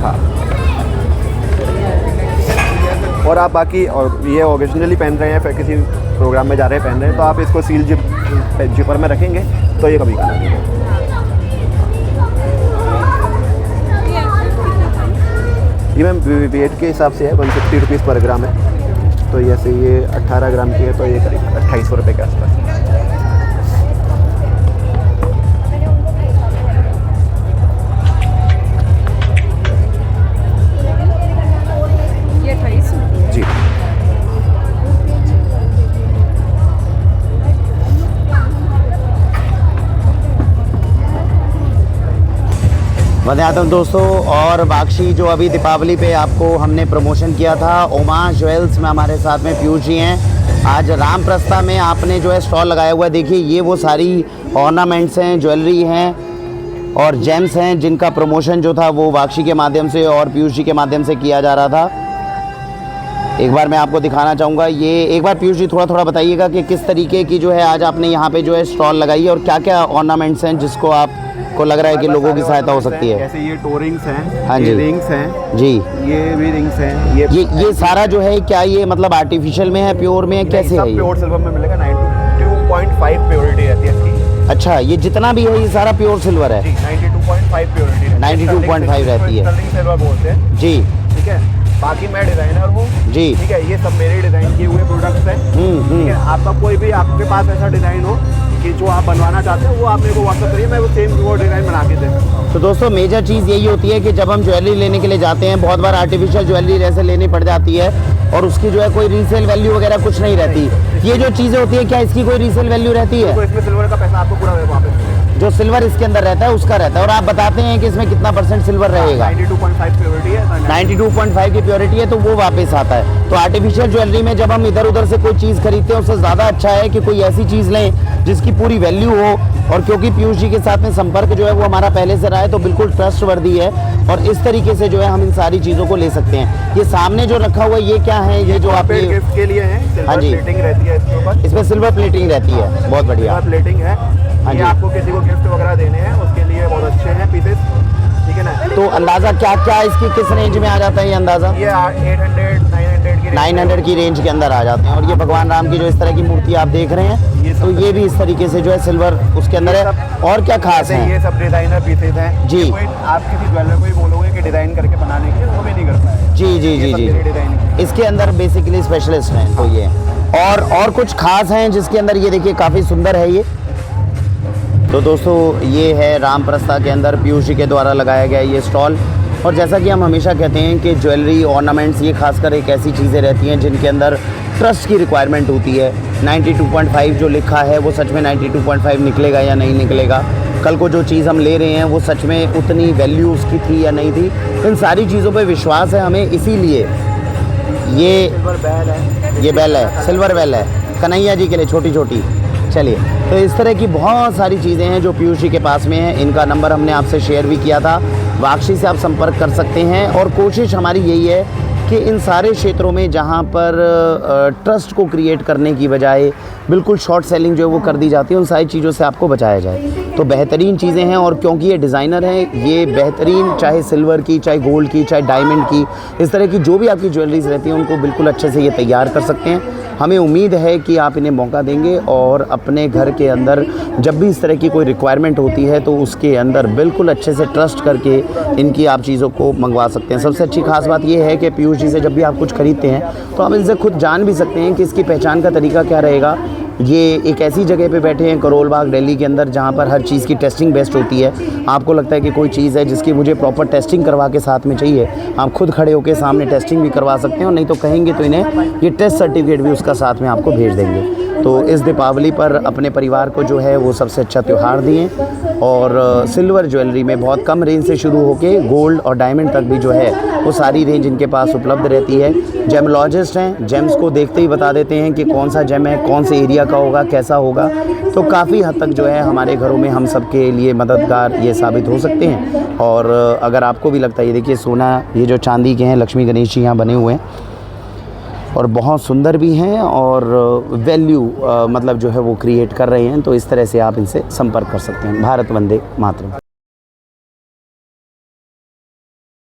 हाँ। और आप बाकी और ये ओकेजनली पहन रहे हैं, फिर किसी प्रोग्राम में जा रहे हैं पहन रहे हैं, तो आप इसको सील जिपर में रखेंगे तो ये कभी नहीं है। ये मैम वेट के हिसाब से है, 150 रुपीज़ पर ग्राम है। तो जैसे ये 18 ग्राम की है तो ये करीब 2800 रुपये के आसपास। जी वंदे दोस्तों। और वाक्षी जो अभी दीपावली पे आपको हमने प्रमोशन किया था, ओमा ज्वेल्स में हमारे साथ में पीयूष जी हैं। आज रामप्रस्था में आपने जो है स्टॉल लगाया हुआ है। देखिए ये वो सारी ऑर्नामेंट्स हैं, ज्वेलरी हैं और जेम्स हैं जिनका प्रमोशन जो था वो वाक्षी के माध्यम से और पीयूष जी के माध्यम से किया जा रहा था। एक बार मैं आपको दिखाना चाहूँगा। ये एक बार पीयूष जी थोड़ा बताइएगा कि किस तरीके की जो है आज आपने यहाँ पे जो है स्टॉल लगाई है और क्या क्या ऑर्नामेंट्स हैं जिसको आपको लग रहा है कि लोगों की सहायता हो सकती है। जैसे ये टो रिंग्स हैं, हाँ जी, ये रिंग्स हैं जी, ये भी रिंग्स हैं। ये सारा जो है क्या ये मतलब आर्टिफिशियल में है, प्योर में है, कैसे है? प्योर सिल्वर में मिलेगा। 92.5 प्योरिटी रहती है इसकी। अच्छा, ये जितना भी है ये सारा प्योर सिल्वर है? 92.5 प्योरिटी, 92.5 रहती है। सिल्वर बोलते हैं जी, ठीक है। बाकी मैं डिज़ाइनर हूँ जी, ठीक है। ये सब मेरे डिज़ाइन किए हुए प्रोडक्ट्स हैं, ठीक है। आपका कोई भी आपके पास ऐसा डिज़ाइन हो कि जो आप बनवाना चाहते हैं वो आप मेरे को व्हाट्सअप करिए, मैं वो सेम वो डिज़ाइन बना के दें। तो दोस्तों मेजर चीज़ यही होती है कि जब हम ज्वेलरी लेने के लिए जाते हैं, बहुत बार आर्टिफिशियल ज्वेलरी जैसे लेनी पड़ जाती है और उसकी जो है कोई रीसेल वैल्यू वगैरह कुछ नहीं रहती। ये जो चीज़ें होती है क्या इसकी कोई रीसेल वैल्यू रहती है? तो इसमें सिल्वर का पैसा आपको पूरा वापस, जो सिल्वर इसके अंदर रहता है उसका रहता है। और आप बताते हैं कि इसमें कितना % सिल्वर रहेगा? 92.5 प्योरिटी है। 92.5 की प्योरिटी है तो वो वापस आता है। तो आर्टिफिशियल ज्वेलरी में जब हम इधर उधर से कोई चीज़ खरीदते हैं उससे ज़्यादा अच्छा है कि कोई ऐसी चीज़ लें जिसकी पूरी वैल्यू हो। और क्योंकि पीयूष जी के साथ में संपर्क जो है वो हमारा पहले से रहा है तो बिल्कुल ट्रस्टवर्दी है और इस तरीके से जो है हम इन सारी चीज़ों को ले सकते हैं। ये सामने जो रखा हुआ है ये क्या है? ये जो आप गिफ्ट के लिए है, हाँ जी, प्लेटिंग रहती है इसके ऊपर। इसमें सिल्वर प्लेटिंग रहती है, बहुत बढ़िया प्लेटिंग है। ये आपको किसी को गिफ्ट वगैरह देने हैं उसके लिए बहुत अच्छे हैं पीसेस, ठीक है ना। तो अंदाज़ा क्या क्या इसकी किस रेंज में आ जाता है ये अंदाज़ा? ये 800-900 की रेंज के अंदर आ जाते हैं। और ये भगवान राम की जो इस तरह की मूर्ति आप देख रहे हैं तो ये भी इस तरीके से जो है सिल्वर उसके अंदर है। और क्या खास है? ये सब डिज़ाइनर पीसेस हैं जी। आप किसी ज्वेलर को ही बोलोगे कि डिज़ाइन करके बनाने के लिए वो भी नहीं करता है। जी जी जी जी, इसके अंदर बेसिकली स्पेशलिस्ट हैं तो ये। और कुछ खास हैं जिसके अंदर ये देखिए काफ़ी सुंदर है ये। तो दोस्तों ये है रामप्रस्था के अंदर पीयूष जी के द्वारा लगाया गया ये स्टॉल। और जैसा कि हम हमेशा कहते हैं कि ज्वेलरी ऑर्नामेंट्स ये खासकर एक ऐसी चीज़ें रहती हैं जिनके अंदर ट्रस्ट की रिक्वायरमेंट होती है। 92.5 जो लिखा है वो सच में 92.5 निकलेगा या नहीं निकलेगा, कल को जो चीज़ हम ले रहे हैं वो सच में उतनी वैल्यू उसकी थी या नहीं थी, इन सारी चीज़ों पे विश्वास है हमें। इसीलिए ये बेल है, सिल्वर बेल है कन्हैया जी के लिए छोटी छोटी। चलिए, तो इस तरह की बहुत सारी चीज़ें हैं जो पीयूष जी के पास में है। इनका नंबर हमने आपसे शेयर भी किया था, वाक्षी से आप संपर्क कर सकते हैं। और कोशिश हमारी यही है कि इन सारे क्षेत्रों में जहाँ पर ट्रस्ट को क्रिएट करने की बजाय बिल्कुल शॉर्ट सेलिंग जो है वो कर दी जाती है, उन सारी चीज़ों से आपको बचाया जाए। तो बेहतरीन चीज़ें हैं और क्योंकि ये डिज़ाइनर हैं, ये बेहतरीन चाहे सिल्वर की, चाहे गोल्ड की, चाहे डायमंड की, इस तरह की जो भी आपकी ज्वेलरीज रहती हैं उनको बिल्कुल अच्छे से ये तैयार कर सकते हैं। हमें उम्मीद है कि आप इन्हें मौका देंगे और अपने घर के अंदर जब भी इस तरह की कोई रिक्वायरमेंट होती है तो उसके अंदर बिल्कुल अच्छे से ट्रस्ट करके इनकी आप चीज़ों को मंगवा सकते हैं। सबसे अच्छी खास बात यह है कि पीयूष जी से जब भी आप कुछ खरीदते हैं तो आप इनसे खुद जान भी सकते हैं कि इसकी पहचान का तरीका क्या रहेगा। ये एक ऐसी जगह पे बैठे हैं करोल बाग दिल्ली के अंदर जहाँ पर हर चीज़ की टेस्टिंग बेस्ट होती है। आपको लगता है कि कोई चीज़ है जिसकी मुझे प्रॉपर टेस्टिंग करवा के साथ में चाहिए, आप खुद खड़े होकर सामने टेस्टिंग भी करवा सकते हैं और नहीं तो कहेंगे तो इन्हें ये टेस्ट सर्टिफिकेट भी उसका साथ में आपको भेज देंगे। तो इस दीपावली पर अपने परिवार को जो है वो सबसे अच्छा त्यौहार दिए। और सिल्वर ज्वेलरी में बहुत कम रेंज से शुरू होके गोल्ड और डायमंड तक भी जो है वो सारी रेंज इनके पास उपलब्ध रहती है। जेमोलॉजिस्ट हैं, जेम्स को देखते ही बता देते हैं कि कौन सा जेम है, कौन से एरिया का होगा, कैसा होगा। तो काफ़ी हद तक जो है हमारे घरों में हम सब के लिए मददगार ये साबित हो सकते हैं। और अगर आपको भी लगता है, ये देखिए सोना, ये जो चांदी के हैं लक्ष्मी गणेश जी यहाँ बने हुए हैं और बहुत सुंदर भी हैं और वैल्यू मतलब जो है वो क्रिएट कर रहे हैं। तो इस तरह से आप इनसे संपर्क कर सकते हैं। भारत वंदे मातरम।